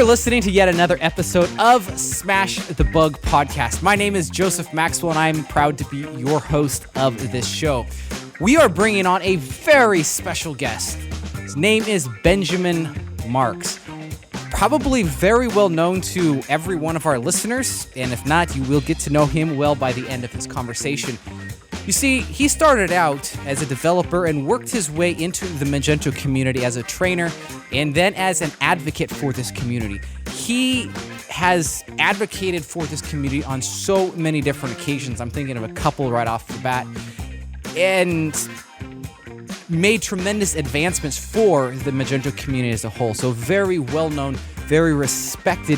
listening to yet another episode of Smash the Bug podcast. My name is Joseph Maxwell, and I'm proud to be your host of this show. We are bringing on a very special guest. His name is Benjamin Marks. Probably very well known to every one of our listeners, and if not, you will get to know him well by the end of this conversation. You see, he started out as a developer and worked his way into the Magento community as a trainer and then as an advocate for this community. He has advocated for this community on so many different occasions. I'm thinking of a couple right off the bat. And made tremendous advancements for the Magento community as a whole. So very well-known, very respected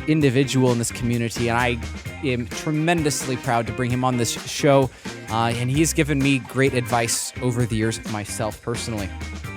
individual in this community, and I am tremendously proud to bring him on this show, and he's given me great advice over the years myself personally.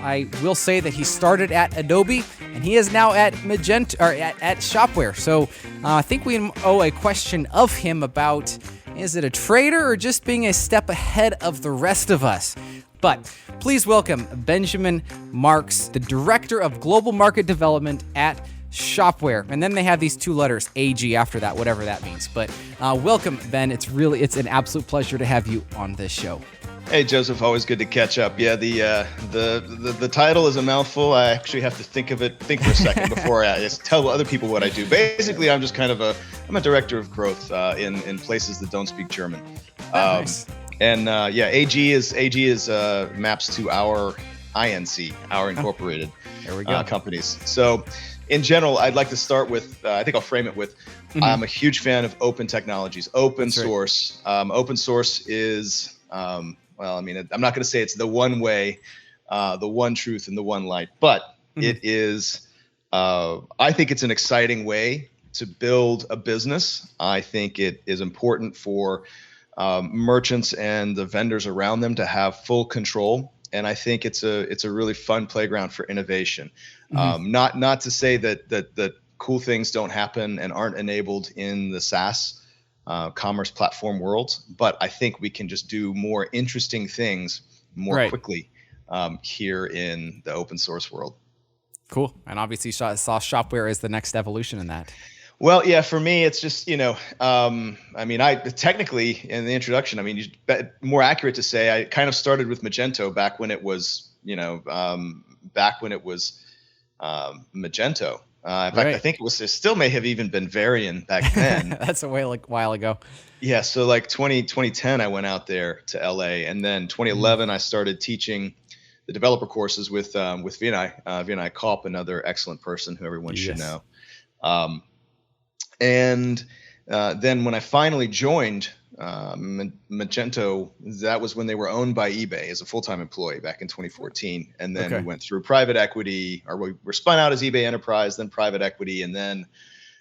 I will say that he started at Adobe, and he is now at Magento, or at Shopware. So I think we owe a question of him about, is it a trader or just being a step ahead of the rest of us? But please welcome Benjamin Marks, the Director of Global Market Development at Shopware. And then they have these two letters, AG, after that, whatever that means. But welcome, Ben. It's an absolute pleasure to have you on this show. Hey, Joseph, always good to catch up. Yeah, the title is a mouthful. I actually have to think for a second before I just tell other people what I do. Basically, I'm just kind of I'm a director of growth in places that don't speak German. Nice. And AG is maps to our INC, our incorporated companies. So in general, I'd like to start with, I think I'll frame it with, I'm a huge fan of open technologies, open source. Open source is, I'm not going to say it's the one way, the one truth and the one light, but it is, I think it's an exciting way to build a business. I think it is important for merchants and the vendors around them to have full control, and I think it's a really fun playground for innovation. Not to say that cool things don't happen and aren't enabled in the SaaS commerce platform world, but I think we can just do more interesting things more quickly here in the open source world. Cool, and obviously saw Shopware as the next evolution in that. Well, yeah, for me, it's just, I technically in the introduction, more accurate to say, I kind of started with Magento back when it was, Magento. In fact, I think it still may have even been Varian back then. That's a while ago. Yeah. So like 2010, I went out there to LA, and then 2011, I started teaching the developer courses with Vinay Kopp, another excellent person who everyone should know. And then when I finally joined Magento, that was when they were owned by eBay as a full-time employee back in 2014. And then we went through private equity, or we were spun out as eBay Enterprise, then private equity, and then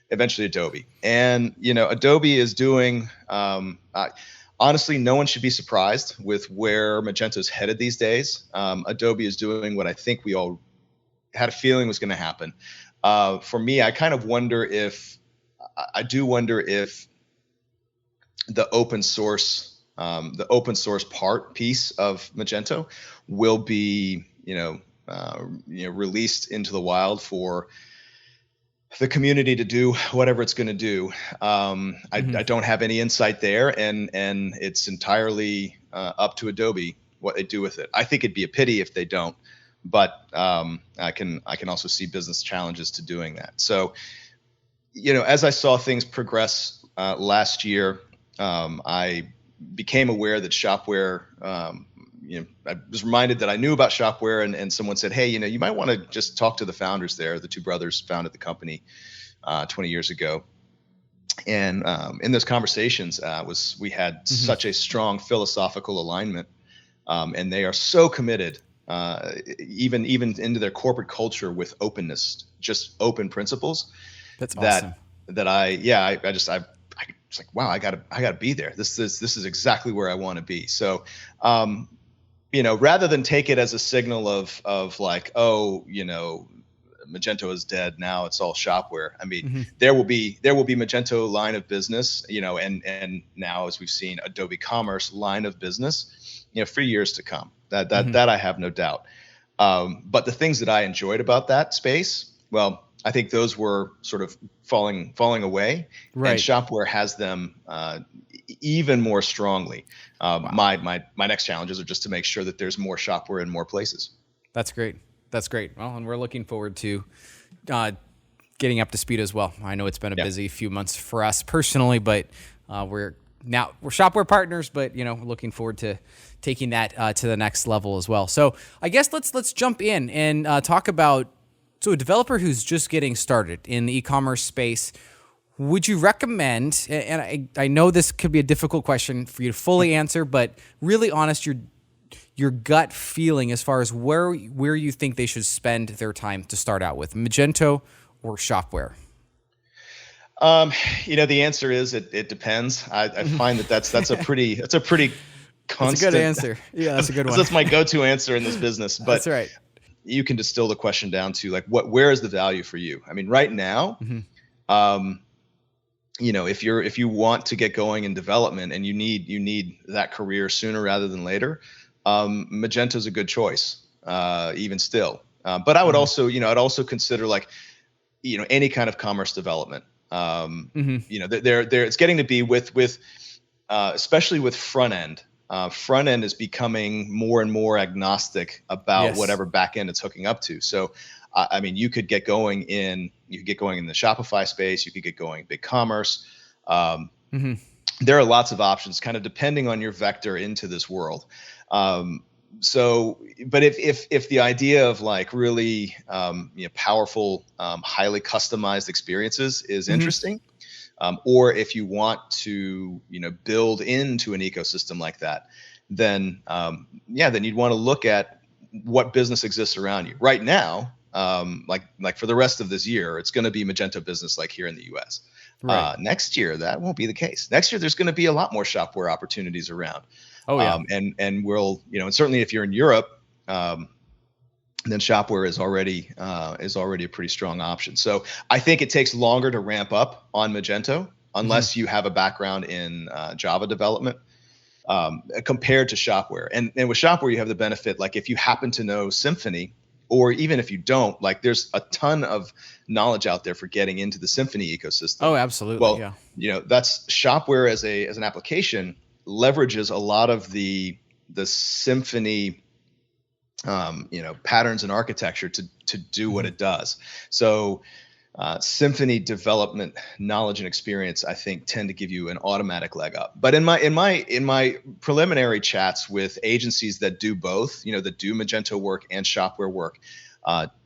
eventually Adobe. And, Adobe is doing, honestly, no one should be surprised with where Magento's headed these days. Adobe is doing what I think we all had a feeling was going to happen. For me, I kind of wonder if the open source piece of Magento will be, released into the wild for the community to do whatever it's going to do. I don't have any insight there, and it's entirely up to Adobe what they do with it. I think it'd be a pity if they don't, but I can also see business challenges to doing that. So, as I saw things progress last year, I became aware that Shopware, I was reminded that I knew about Shopware, and someone said, hey, you might want to just talk to the founders there. The two brothers founded the company 20 years ago. And in those conversations, we had such a strong philosophical alignment, and they are so committed, even into their corporate culture with openness, just open principles. That's awesome. I was like, wow, I gotta be there. This is exactly where I want to be. So, rather than take it as a signal of like, Magento is dead now, it's all Shopware. There will be Magento line of business, and now, as we've seen, Adobe Commerce line of business, for years to come. That I have no doubt. But the things that I enjoyed about that space, well, I think those were sort of falling away, Right. and Shopware has them even more strongly. Wow. My next challenges are just to make sure that there's more Shopware in more places. That's great. That's great. Well, and we're looking forward to getting up to speed as well. I know it's been a busy few months for us personally, but we're Shopware partners, but looking forward to taking that to the next level as well. So I guess let's jump in and talk about a developer who's just getting started in the e-commerce space. Would you recommend? And I know this could be a difficult question for you to fully answer, but really honest, your gut feeling as far as where you think they should spend their time to start out with, Magento or Shopware. The answer is it depends. I find that's a pretty constant. That's a good answer. Yeah, that's a good one. That's my go-to answer in this business. But that's right. You can distill the question down to like where is the value for you? I mean, right now, if you want to get going in development and you need that career sooner rather than later, Magento is a good choice, even still. But I would also, I'd also consider any kind of commerce development. It's getting to be with especially with front end. Front end is becoming more and more agnostic about whatever backend it's hooking up to. So, I mean, you could get going in the Shopify space. You could get going in BigCommerce. There are lots of options, kind of depending on your vector into this world. But if the idea of really powerful, highly customized experiences is interesting. Or if you want to, build into an ecosystem like that, then you'd want to look at what business exists around you. Right now, like for the rest of this year, it's going to be Magento business like here in the US. Right. Next year, that won't be the case. Next year, there's going to be a lot more Shopware opportunities around. Oh yeah. And we'll, and certainly if you're in Europe, then Shopware is already a pretty strong option. So I think it takes longer to ramp up on Magento unless you have a background in Java development compared to Shopware. And with Shopware, you have the benefit, like if you happen to know Symfony, or even if you don't, there's a ton of knowledge out there for getting into the Symfony ecosystem. Oh, absolutely. Well, that's Shopware as an application leverages a lot of the Symfony patterns and architecture to do what it does. So Symfony development knowledge and experience, I think, tend to give you an automatic leg up. But in my preliminary chats with agencies that do both, that do Magento work and Shopware work,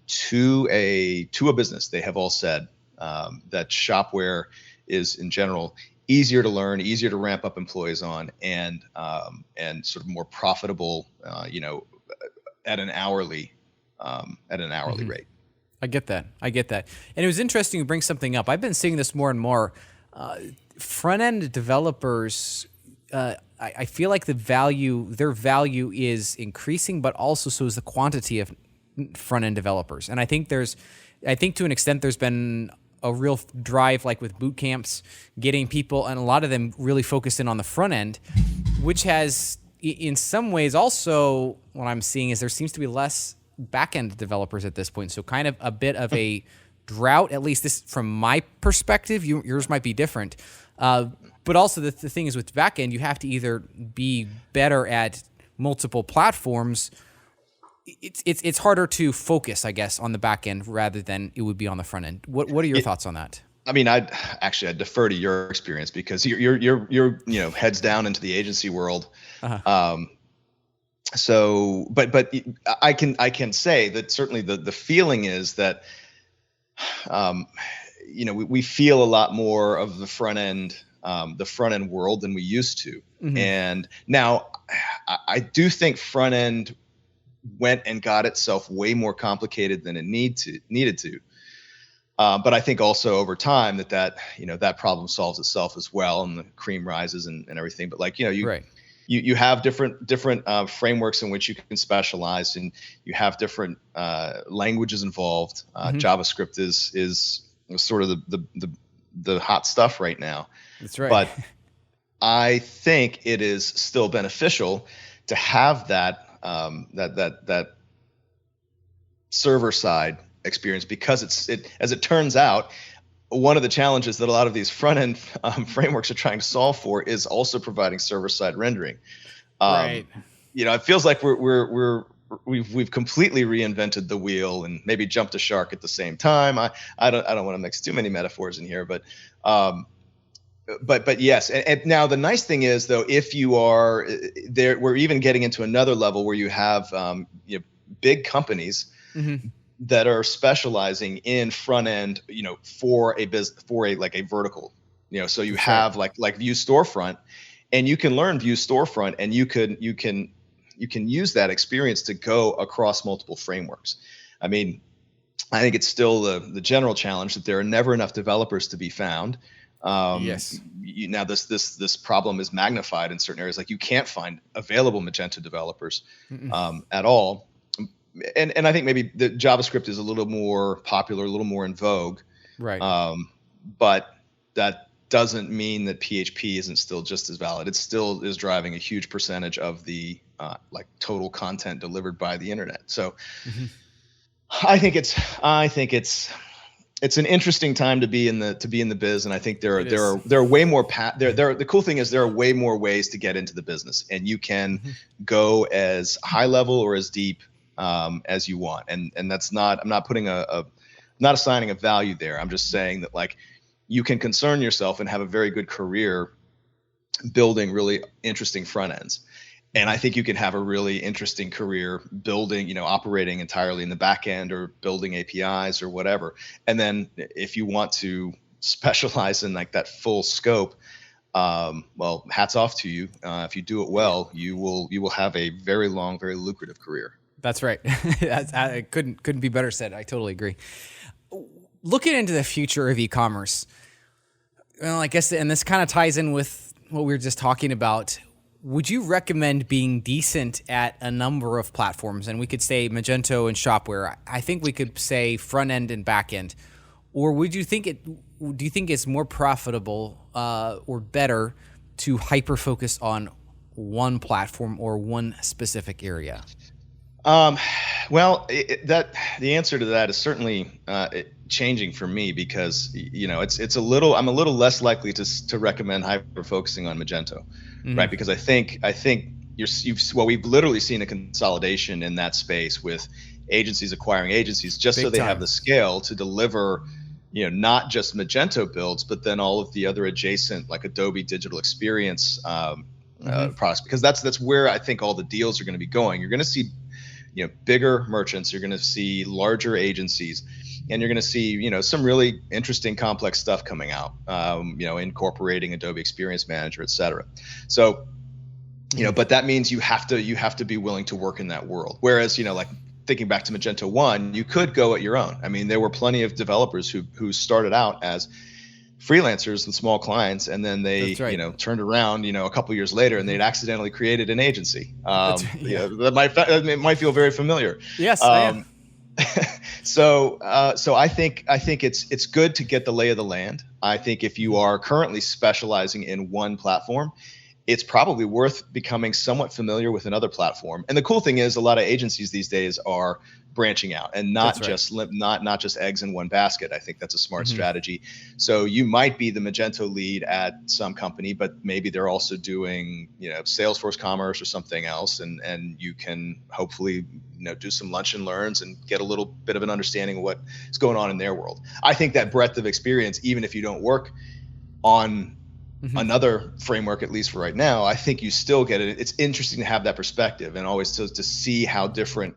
to a business, they have all said that Shopware is in general easier to learn, easier to ramp up employees on, and sort of more profitable, at an hourly rate. I get that. And it was interesting you bring something up. I've been seeing this more and more. Front-end developers, I feel like their value is increasing, but also so is the quantity of front-end developers. And I think to an extent there's been a real drive, like with boot camps, getting people, and a lot of them really focused in on the front end, which has, in some ways, also what I'm seeing is there seems to be less back-end developers at this point. So kind of a bit of a drought, at least this from my perspective. Yours might be different. But also the thing is with back-end, you have to either be better at multiple platforms. It's harder to focus, I guess, on the back end rather than it would be on the front end. What are your thoughts on that? I mean, I'd defer to your experience because you're heads down into the agency world. So, but I can say that certainly the feeling is that, we feel a lot more of the front end world than we used to. And now I do think front end went and got itself way more complicated than it needed to. But I think also over time that problem solves itself as well, and the cream rises and everything. But right. You have different frameworks in which you can specialize, and you have different languages involved. JavaScript is sort of the hot stuff right now. That's right. But I think it is still beneficial to have that server side experience, because as it turns out, one of the challenges that a lot of these front-end frameworks are trying to solve for is also providing server-side rendering. Right. It feels like we've completely reinvented the wheel and maybe jumped a shark at the same time. I don't want to mix too many metaphors in here, but yes. And now the nice thing is, though, if you are there, we're even getting into another level where you have big companies that are specializing in front end, for a vertical, so you have like Vue Storefront, and you can learn Vue Storefront, and you can use that experience to go across multiple frameworks. I mean, I think it's still the general challenge that there are never enough developers to be found. Yes. Now this problem is magnified in certain areas. Like, you can't find available Magento developers at all. And I think maybe the JavaScript is a little more popular, a little more in vogue. Right. But that doesn't mean that PHP isn't still just as valid. It still is driving a huge percentage of the total content delivered by the internet. So I think it's an interesting time to be in the biz, and I think there are way more the cool thing is there are way more ways to get into the business, and you can go as high level or as deep as you want, and that's not, I'm not putting not assigning a value there. I'm just saying that, like, you can concern yourself and have a very good career building really interesting front ends. And I think you can have a really interesting career building, operating entirely in the back end or building APIs or whatever. And then if you want to specialize in like that full scope, well, hats off to you. If you do it well, you will have a very long, very lucrative career. That's right. I couldn't be better said. I totally agree. Looking into the future of e-commerce, well, I guess, and this kind of ties in with what we were just talking about. Would you recommend being decent at a number of platforms? And we could say Magento and Shopware. I think we could say front end and back end. Or do you think it's more profitable or better to hyper focus on one platform or one specific area? Well, the answer to that is certainly changing for me, because I'm a little less likely to recommend hyper focusing on Magento, right? Because I think we've literally seen a consolidation in that space, with agencies acquiring agencies just Big so they time. have the scale to deliver, not just Magento builds, but then all of the other adjacent, like Adobe digital experience products, because that's where I think all the deals are going to be going. You're going to see bigger merchants, you're going to see larger agencies, and you're going to see some really interesting complex stuff coming out, incorporating Adobe Experience Manager, et cetera. So but that means you have to be willing to work in that world. Whereas like thinking back to Magento 1, you could go at your own. I mean, there were plenty of developers who started out as freelancers and small clients, and then they turned around a couple years later, and they'd accidentally created an agency. That might feel very familiar. Yes, I am. So I think it's good to get the lay of the land. I think if you are currently specializing in one platform, it's probably worth becoming somewhat familiar with another platform. And the cool thing is, a lot of agencies these days are branching out and not just eggs in one basket. I think that's a smart strategy. So you might be the Magento lead at some company, but maybe they're also doing Salesforce Commerce or something else, and you can hopefully do some lunch and learns and get a little bit of an understanding of what's going on in their world. I think that breadth of experience, even if you don't work on another framework, at least for right now, I think you still get it. It's interesting to have that perspective, and always to see how different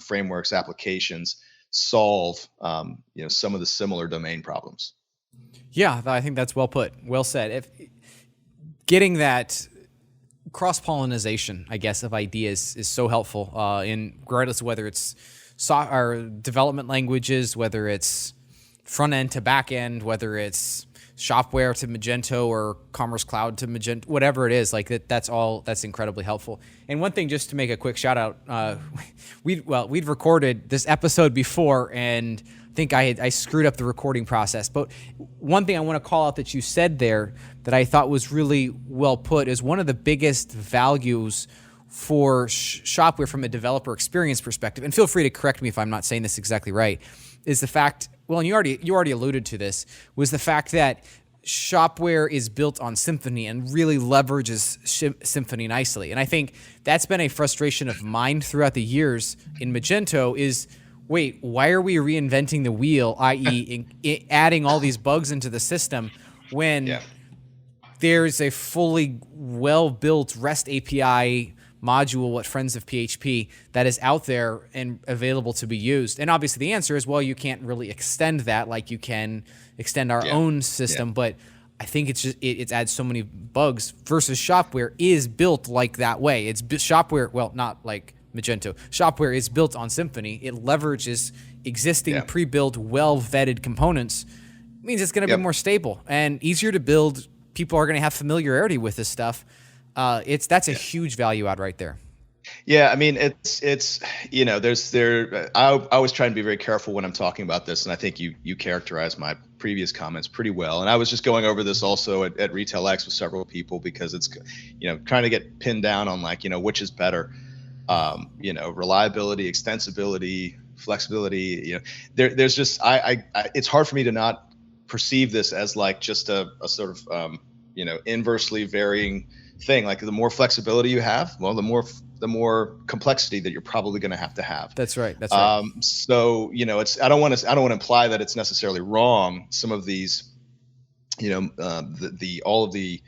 frameworks, applications solve some of the similar domain problems. Yeah, I think that's well put, well said. If getting that cross-pollination, I guess, of ideas is so helpful, in regardless of whether it's or development languages, whether it's front end to back end, whether it's Shopware to Magento or Commerce Cloud to Magento, whatever it is, like that's incredibly helpful. And one thing, just to make a quick shout out, we'd recorded this episode before, and I think I screwed up the recording process. But one thing I want to call out that you said there that I thought was really well put is one of the biggest values for Shopware from a developer experience perspective, and feel free to correct me if I'm not saying this exactly right, is the fact, well, and you already alluded to this, was the fact that Shopware is built on Symfony and really leverages Symfony nicely. And I think that's been a frustration of mine throughout the years in Magento is, wait, why are we reinventing the wheel, i.e. adding all these bugs into the system when there's a fully well-built REST API module, what Friends of PHP, that is out there and available to be used. And obviously the answer is, well, you can't really extend that like you can extend our own system, but I think it's just it adds so many bugs versus Shopware is built like that way. It's Shopware, well, not like Magento. Shopware is built on Symfony. It leverages existing pre-built, well-vetted components. It means it's going to be more stable and easier to build. People are going to have familiarity with this stuff. That's a huge value add right there. Yeah, I mean, it's I always try and be very careful when I'm talking about this, and I think you characterized my previous comments pretty well. And I was just going over this also at RetailX with several people because it's, trying to get pinned down on like, which is better, reliability, extensibility, flexibility. There's just it's hard for me to not perceive this as like just a sort of inversely varying thing. Like the more flexibility you have, well, the more complexity that you're probably going to have. That's right. So I don't want to imply that it's necessarily wrong. Some of these, all of the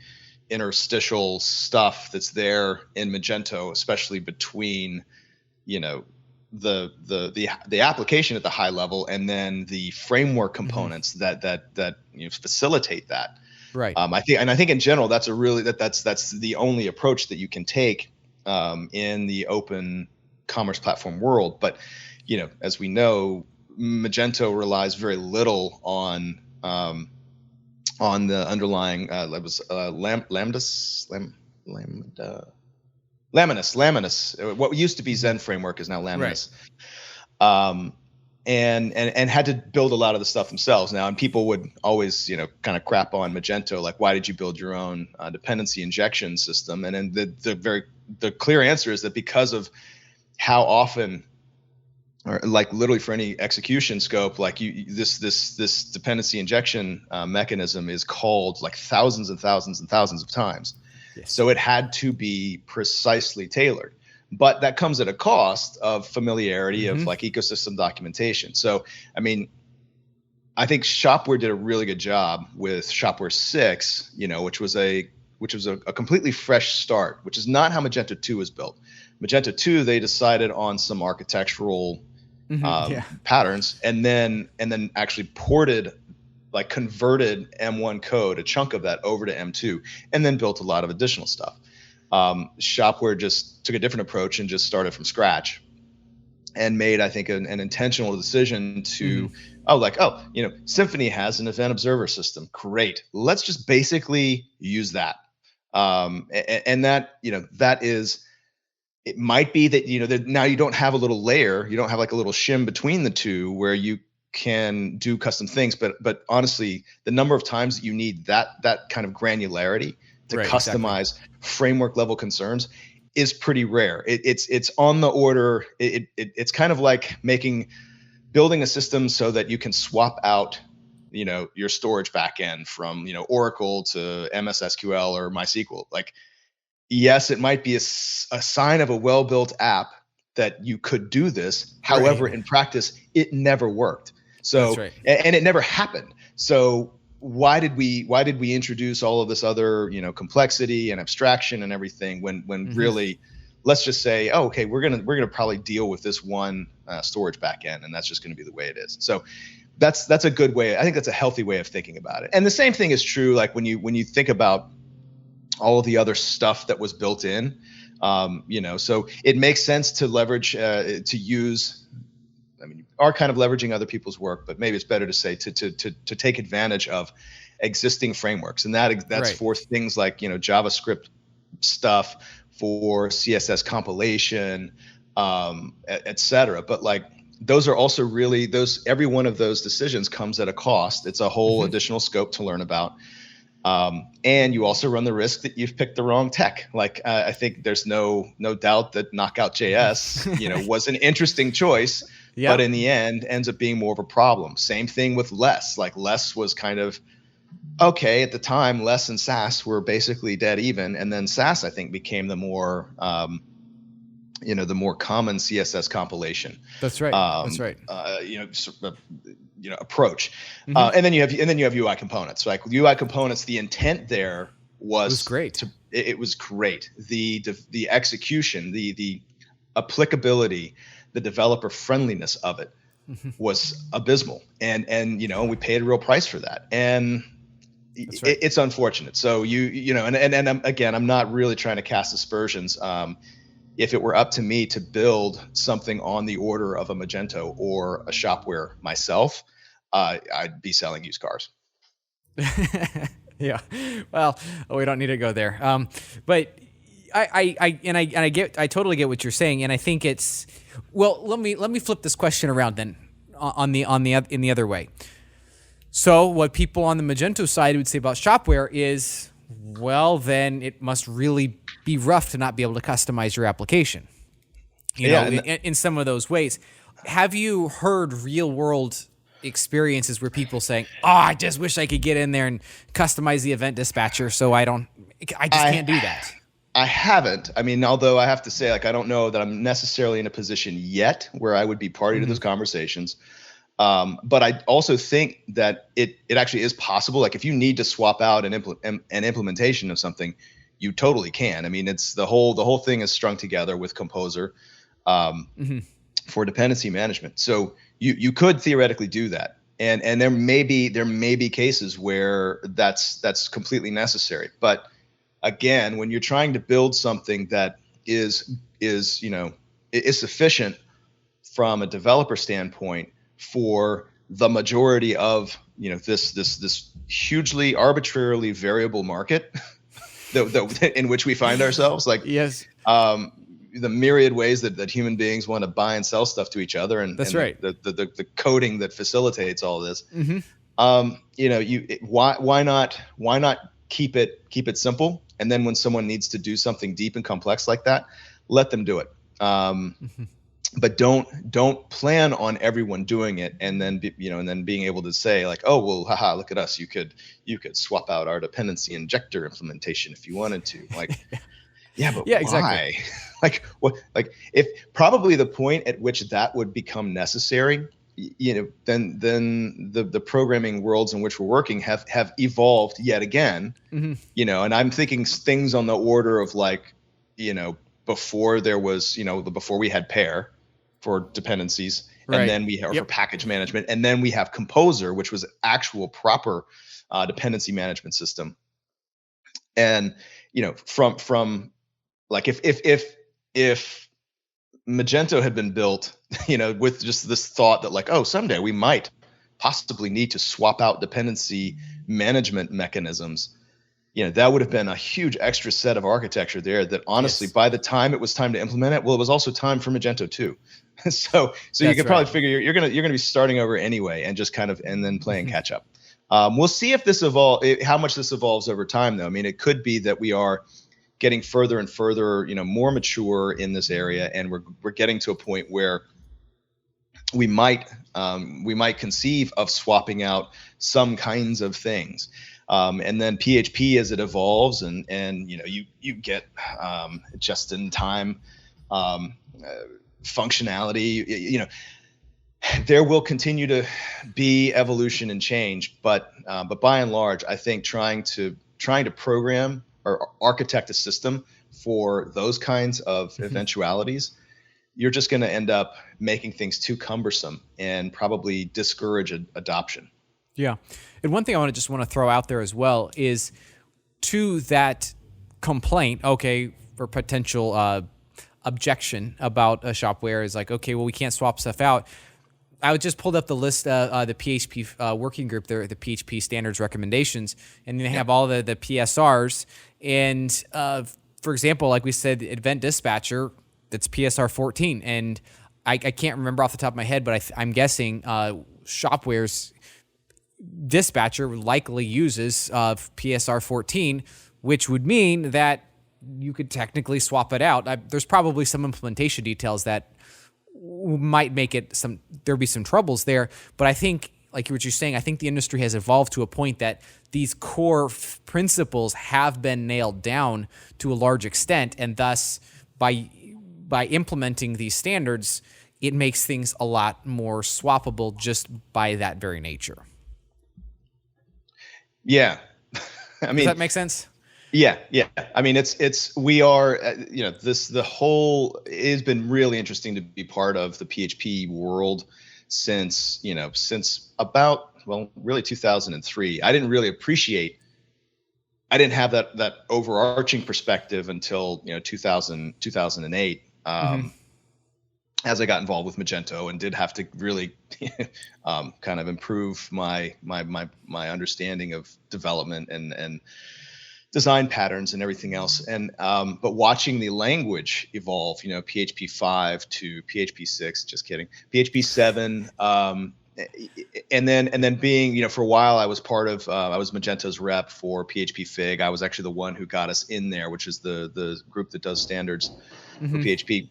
interstitial stuff that's there in Magento, especially between, the application at the high level and then the framework components that facilitate that. Right. I think in general that's that's the only approach that you can take in the open commerce platform world. But as we know, Magento relies very little on the underlying Laminus. What used to be Zen framework is now Laminus. Right. And had to build a lot of the stuff themselves now. And people would always, kind of crap on Magento, like, why did you build your own dependency injection system? And then the clear answer is that because of how often, or like literally for any execution scope, like this dependency injection mechanism is called like thousands and thousands and thousands of times. Yes. So it had to be precisely tailored. But that comes at a cost of familiarity of like ecosystem documentation. So, I mean, I think Shopware did a really good job with Shopware 6, which was a completely fresh start, which is not how Magento 2 was built. Magento 2, they decided on some architectural patterns and then actually converted M1 code, a chunk of that, over to M2, and then built a lot of additional stuff. Shopware just took a different approach and just started from scratch and made, I think, an intentional decision to, Symfony has an event observer system. Great. Let's just basically use that. And that, that is, it might be that, that now you don't have a little layer, you don't have like a little shim between the two where you can do custom things, but honestly, the number of times that you need that kind of granularity to customize framework level concerns is pretty rare. It's on the order. It's kind of like building a system so that you can swap out, your storage backend from, Oracle to MS SQL or MySQL. Like, yes, it might be a sign of a well-built app that you could do this. However, in practice, it never worked. So, and it never happened. So why did we introduce all of this other, complexity and abstraction and everything when really, let's just say, oh, okay, we're gonna probably deal with this one storage backend, and that's just gonna be the way it is. So that's a good way. I think that's a healthy way of thinking about it. And the same thing is true, like when you think about all of the other stuff that was built in, so it makes sense to leverage, to use. I mean, you are kind of leveraging other people's work, but maybe it's better to say to take advantage of existing frameworks, and that's for things like JavaScript stuff, for CSS compilation, et cetera. But like those are also really every one of those decisions comes at a cost. It's a whole additional scope to learn about, and you also run the risk that you've picked the wrong tech. Like I think there's no doubt that Knockout.js was an interesting choice. but in the end ends up being more of a problem. Same thing with less. Like less was kind of okay at the time. Less and Sass were basically dead even, and then Sass I think became the more the more common CSS compilation. That's right. Approach. And then you have UI components. Like with UI components, the intent there was great. It was great. The execution, the applicability, the developer friendliness of it was abysmal, and we paid a real price for that. And it's unfortunate. So again, I'm not really trying to cast aspersions. If it were up to me to build something on the order of a Magento or a Shopware myself, I'd be selling used cars. Yeah. Well, we don't need to go there. But I totally get what you're saying, and I think it's let me flip this question around then in the other way. So what people on the Magento side would say about Shopware is, well, then it must really be rough to not be able to customize your application. In some of those ways. Have you heard real world experiences where people saying, "Oh, I just wish I could get in there and customize the event dispatcher so I just can't do that"? I haven't. I mean, although I have to say, like, I don't know that I'm necessarily in a position yet where I would be party to those conversations. But I also think that it actually is possible. Like if you need to swap out an implementation of something, you totally can. I mean, it's the whole thing is strung together with Composer for dependency management. So you could theoretically do that. And there may be cases where that's completely necessary. But again, when you're trying to build something that is sufficient from a developer standpoint for the majority of this hugely arbitrarily variable market in which we find ourselves, like yes, the myriad ways that human beings want to buy and sell stuff to each other, and that's and right. The coding that facilitates all this. Why not keep it simple, and then when someone needs to do something deep and complex like that, let them do it. But don't plan on everyone doing it and then being able to say like, oh well, haha, look at us, you could swap out our dependency injector implementation if you wanted to. Like but why? Exactly. Like what? Like if probably the point at which that would become necessary, then the programming worlds in which we're working have evolved yet again. And I'm thinking things on the order of like, before there was, before we had pair for dependencies, and then we have for package management, and then we have Composer, which was actual proper dependency management system. And from like if Magento had been built, with just this thought that like, oh, someday we might possibly need to swap out dependency management mechanisms, that would have been a huge extra set of architecture there that honestly, by the time it was time to implement it, well, it was also time for Magento 2. so you could probably figure you're gonna be starting over anyway and just kind of and then playing catch up. We'll see if this how much this evolves over time, though. I mean, it could be that we are getting further and further, more mature in this area, and we're getting to a point where we might conceive of swapping out some kinds of things. And then PHP as it evolves and you get just in time functionality, there will continue to be evolution and change, but by and large, I think trying to program or architect a system for those kinds of eventualities, you're just going to end up making things too cumbersome and probably discourage adoption. Yeah. And one thing I want to throw out there as well is to that complaint, for potential objection about a Shopware is like, okay, well, we can't swap stuff out. I just pulled up the list, the PHP working group there, the PHP Standards recommendations, and they have all the PSRs. And for example, like we said, Event Dispatcher, that's PSR 14. And I can't remember off the top of my head, but I'm guessing Shopware's dispatcher likely uses PSR 14, which would mean that you could technically swap it out. There's probably some implementation details that might make it there'll be some troubles there. But I think, like what you're saying, I think the industry has evolved to a point that these core principles have been nailed down to a large extent, and thus by implementing these standards, it makes things a lot more swappable just by that very nature. Yeah. I mean, does that make sense? Yeah. I mean, we are, the whole, it's been really interesting to be part of the PHP world since about, well, really 2003. I didn't have that overarching perspective until, 2008. As I got involved with Magento and did have to really kind of improve my understanding of development and design patterns and everything else. And but watching the language evolve, PHP 5 to PHP 6, just kidding, PHP 7, and then being, for a while I was part of, I was Magento's rep for PHP Fig. I was actually the one who got us in there, which is the group that does standards for PHP.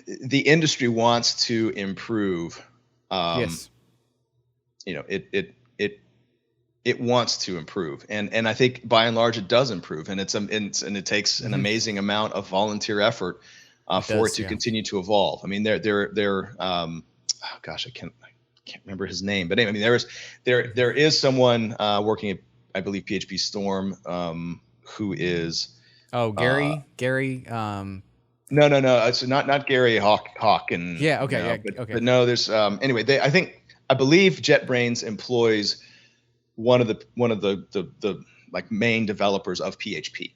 The industry wants to improve. Yes. It wants to improve, and I think by and large it does improve, and it takes an amazing amount of volunteer effort for it to continue to evolve. I mean, gosh, I can't remember his name, but anyway, I mean, there is someone working at, I believe, PHP Storm, who is Gary. No, it's not Gary Hawk and okay. But no, there's anyway. I believe JetBrains employs one of the like main developers of PHP,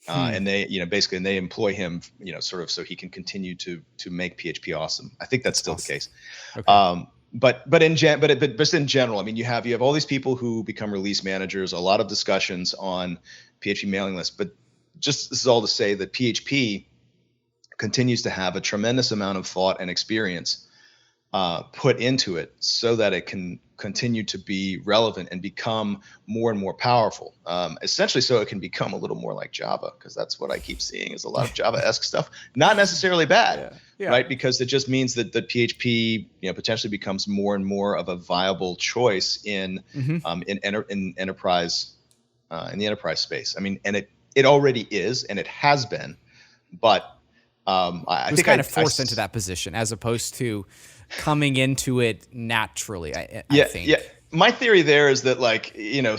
and they basically they employ him sort of so he can continue to make PHP awesome. I think that's still the case. Okay. But in general, I mean, you have all these people who become release managers, a lot of discussions on PHP mailing lists, but just this is all to say that PHP continues to have a tremendous amount of thought and experience put into it so that it can continue to be relevant and become more and more powerful, essentially so it can become a little more like Java, because that's what I keep seeing is a lot of Java-esque stuff. Not necessarily bad, right? Because it just means that the PHP potentially becomes more and more of a viable choice in enterprise in the enterprise space. I mean, and it already is, and it has been, but I think kind of forced into that position as opposed to coming into it naturally. I think. Yeah. My theory there is that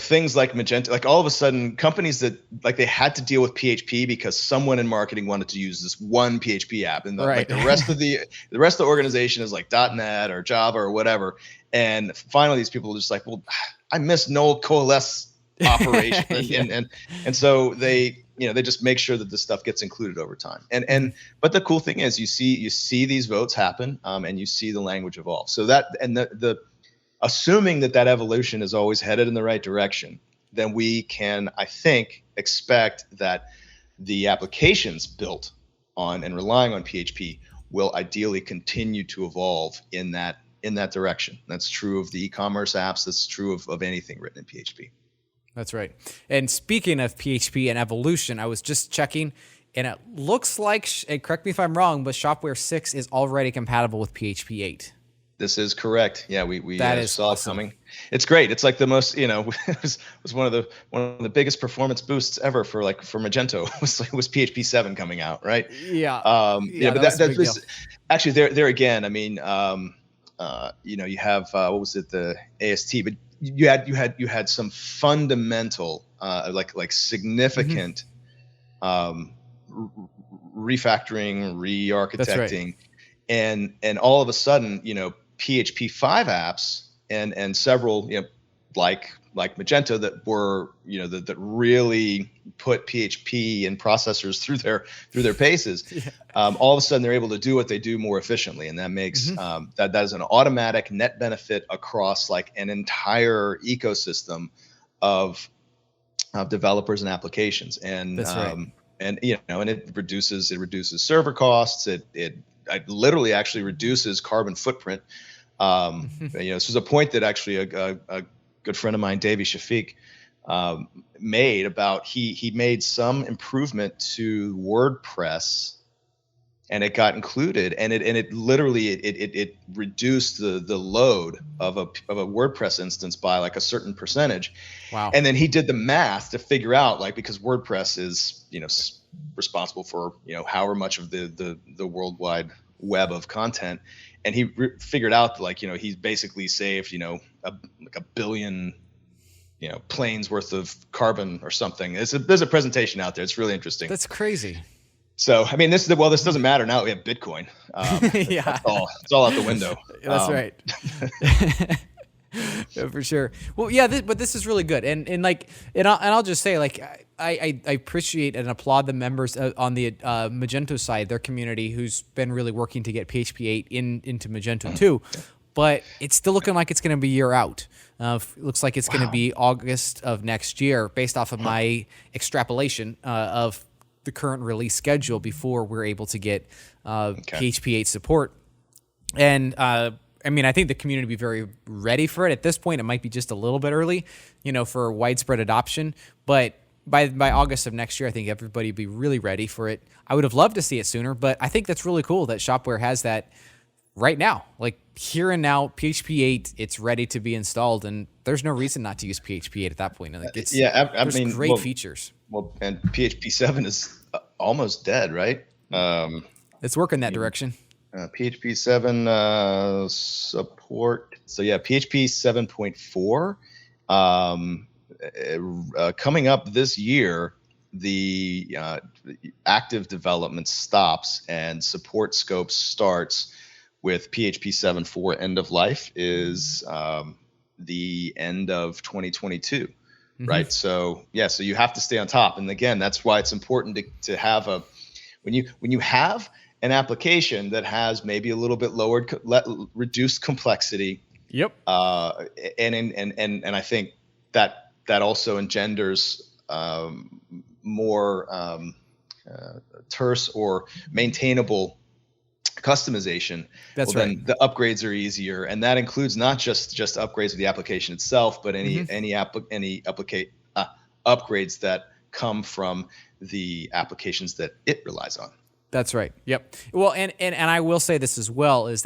things like Magento, like all of a sudden companies that they had to deal with PHP because someone in marketing wanted to use this one PHP app, and the rest of the organization is like .NET or Java or whatever. And finally, these people are just like, well, I miss no coalesce operation, and so they just make sure that this stuff gets included over time. But the cool thing is you see these votes happen, and you see the language evolve. So that, and the assuming that evolution is always headed in the right direction, then we can, I think, expect that the applications built on and relying on PHP will ideally continue to evolve in that direction. That's true of the e-commerce apps. That's true of anything written in PHP. That's right. And speaking of PHP and evolution, I was just checking, and it looks like, correct me if I'm wrong, but Shopware 6 is already compatible with PHP 8. This is correct. Yeah, we saw awesome. It coming. It's great. It's like the most, it was one of the biggest performance boosts ever for Magento was PHP 7 coming out, right? Yeah. But that's actually there again. I mean, you have what was it, the AST, but you had some fundamental significant refactoring, re-architecting, and all of a sudden PHP 5 apps and several like Magento that were that really put PHP and processors through their paces. All of a sudden they're able to do what they do more efficiently, and that makes that is an automatic net benefit across an entire ecosystem of developers and applications. And that's right. And it reduces server costs. It literally actually reduces carbon footprint. This was a point that actually a good friend of mine, Davey Shafiq, made about he made some improvement to WordPress, and it got included, and it literally it reduced the load of a WordPress instance by like a certain percentage. Wow. And then he did the math to figure out, like, because WordPress is, responsible for, however much of the worldwide web of content, and he figured out, like, he's basically saved, like a billion planes worth of carbon or something. There's a presentation out there. It's really interesting. That's crazy. So, I mean, this doesn't matter now. We have Bitcoin. Yeah, it's all out the window. That's right. Yeah, for sure. Well, yeah, but this is really good, and I'll just say, like, I appreciate and applaud the members on the Magento side, their community, who's been really working to get PHP 8 into Magento 2, but it's still looking like it's going to be a year out. Looks like it's going to be August of next year, based off of my extrapolation of the current release schedule before we're able to get PHP 8 support. And I mean, I think the community will be very ready for it. At this point, it might be just a little bit early, for widespread adoption. But by August of next year, I think everybody will be really ready for it. I would have loved to see it sooner, but I think that's really cool that Shopware has that right now. Like, here and now, PHP 8, it's ready to be installed, and there's no reason not to use PHP 8 at that point. Like, there's great features. Well, and PHP 7 is almost dead, right? It's working that direction. PHP 7 support. So yeah, PHP 7.4 coming up this year. The active development stops and support scope starts with PHP 7.4. End of life is the end of 2022. Right. So yeah, so you have to stay on top. And again, that's why it's important to have when you have an application that has maybe a little bit reduced complexity. Yep. And I think that also engenders more terse or maintainable customization. That's right. Then the upgrades are easier, and that includes not just upgrades of the application itself, but any upgrades that come from the applications that it relies on. That's right. Yep. Well, and I will say this as well, I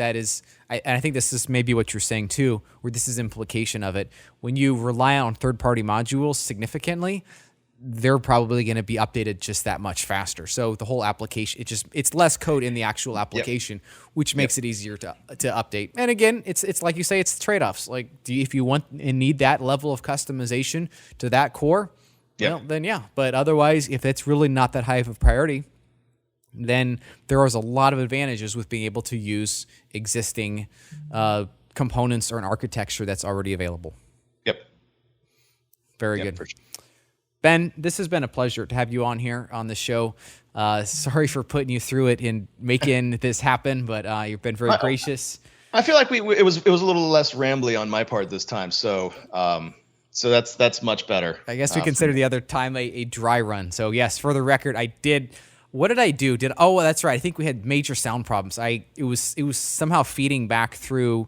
think this is maybe what you're saying too, where this is implication of it. When you rely on third-party modules significantly, they're probably going to be updated just that much faster. So the whole application, it's less code in the actual application, which makes it easier to update. And again, it's like you say, it's trade-offs. Like, if you want and need that level of customization to that core, well, then yeah. But otherwise, if it's really not that high of a priority, then there is a lot of advantages with being able to use existing components or an architecture that's already available. Yep. Very good. For sure. Ben, this has been a pleasure to have you on here on the show. Sorry for putting you through it and making this happen, but you've been very gracious. I feel like it was a little less rambly on my part this time, so that's much better. I guess we consider the other time a dry run. So yes, for the record, I did. What did I do? Oh, that's right. I think we had major sound problems. It was somehow feeding back through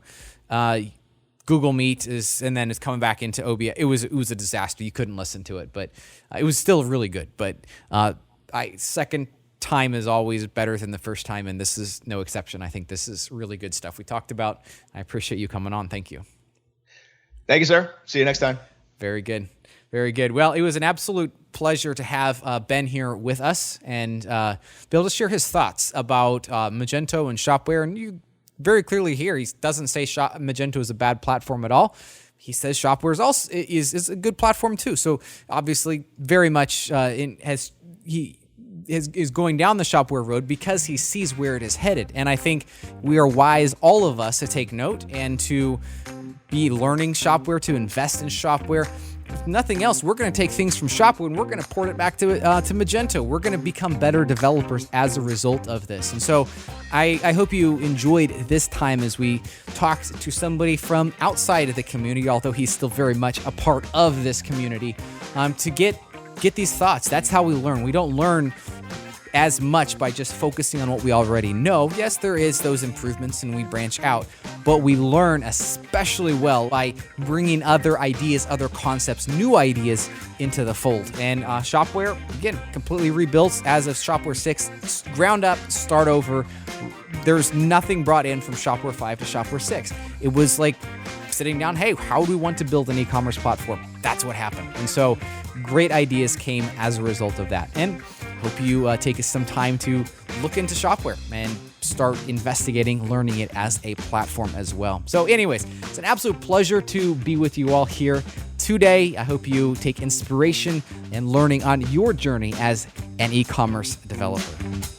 Google Meet and then it's coming back into OBS. It was a disaster. You couldn't listen to it, but it was still really good. But second time is always better than the first time, and this is no exception. I think this is really good stuff we talked about. I appreciate you coming on. Thank you. Thank you, sir. See you next time. Very good. Very good. Well, it was an absolute pleasure to have Ben here with us and be able to share his thoughts about Magento and Shopware. And you very clearly hear he doesn't say Magento is a bad platform at all. He says Shopware is a good platform too. So obviously, very much is going down the Shopware road because he sees where it is headed. And I think we are wise, all of us, to take note and to be learning Shopware, to invest in Shopware. If nothing else, we're going to take things from Shopware and we're going to port it back to Magento. We're going to become better developers as a result of this. And so I hope you enjoyed this time as we talked to somebody from outside of the community, although he's still very much a part of this community, to get these thoughts. That's how we learn. We don't learn as much by just focusing on what we already know. Yes, there is those improvements and we branch out, but we learn especially well by bringing other ideas, other concepts, new ideas into the fold. And Shopware, again, completely rebuilt as of Shopware 6, ground up, start over. There's nothing brought in from Shopware 5 to Shopware 6. It was like sitting down, hey, how do we want to build an e-commerce platform? That's what happened. And so great ideas came as a result of that. And hope you take some time to look into Shopware and start investigating, learning it as a platform as well. So anyways, it's an absolute pleasure to be with you all here today. I hope you take inspiration and learning on your journey as an e-commerce developer.